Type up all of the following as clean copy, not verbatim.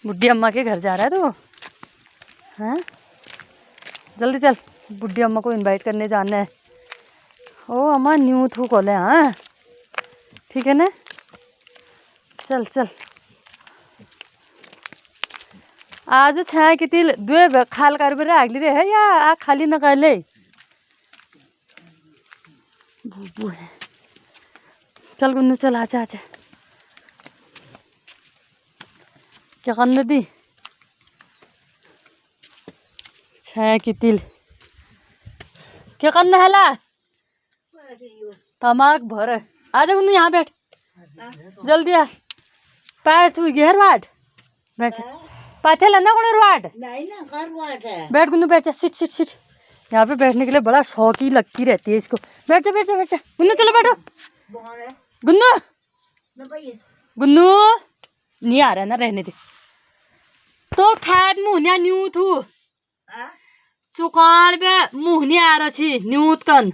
बुढ़ी अम्मा के घर जा रहा है तू? हैं? जल्दी चल, बुढ़ी अम्मा को इनवाइट करने जाना है। ओ अम्मा न्यू थू खोले। हाँ ठीक है ना, चल चल। आज छाया किती दुए खाल कर बरे आगली रे है या आ खाली न कर ले। बुबू है, चल गुन्नू चल, आजा आजा। क्या करने दी छाया की तिल क्या करना है ला तमाक भर। आजा गुन्नू यहाँ बैठ, जल्दी आ। पैर तू घेर वाट बैठ, पाथे लंदा कौन वाट नहीं ना कर वाट है। बैठ गुन्नू, बैठ जा, सिट सिट सिट। यहाँ पे बैठने के लिए बड़ा शौकी लगती रहती है इसको। बैठ जा बैठ जा बैठ जा गुन्नू, चलो बैठो। गुन्नू गुन्नू नहीं आ रहा ना, रहने दे। तो खाद मुहनिया न्यू थू चुकान बे मुहनी आ रहा थी न्यूत कन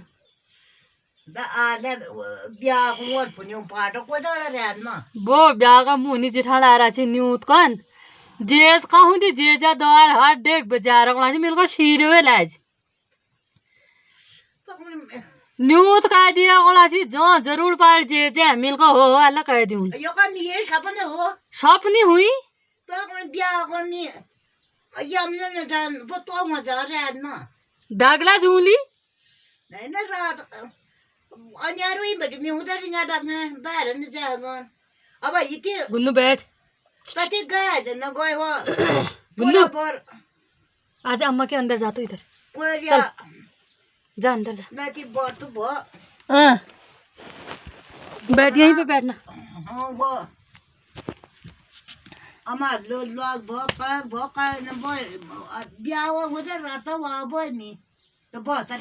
वो ब्याह का मुहनी जिठान आ रहा थी न्यूत कन जेस कहूँ थी जे जा दवार हाथ देख बेचारा को मेरे को शीरे हुए लाज न्यूत कह दिया कोला छी जो जरूर पार जे जे मिल को हो अल्लाह कह दूं यो का ये सपने हो सपनी हुई तो कौन ब्याह करनी ये हमने न जान वो तो मजा रहा ना दागला झूली नहीं ना रात अन्यारो ही बड़ी मैं उधर नहीं आता मैं बाहर न जाऊंगा। अब ये के गुन्नू बैठ, कति गया है न गए वो गुन्नू पर आजा अम्मा के अंदर जा, तो इधर पर या जा अंदर जा। नाती बात तो वो हाँ बैठ, यहीं पे बैठना। हाँ वो हमार लोग भोका न बोल ब्याह वो उधर रहता वहाँ बोल नहीं तो बहुत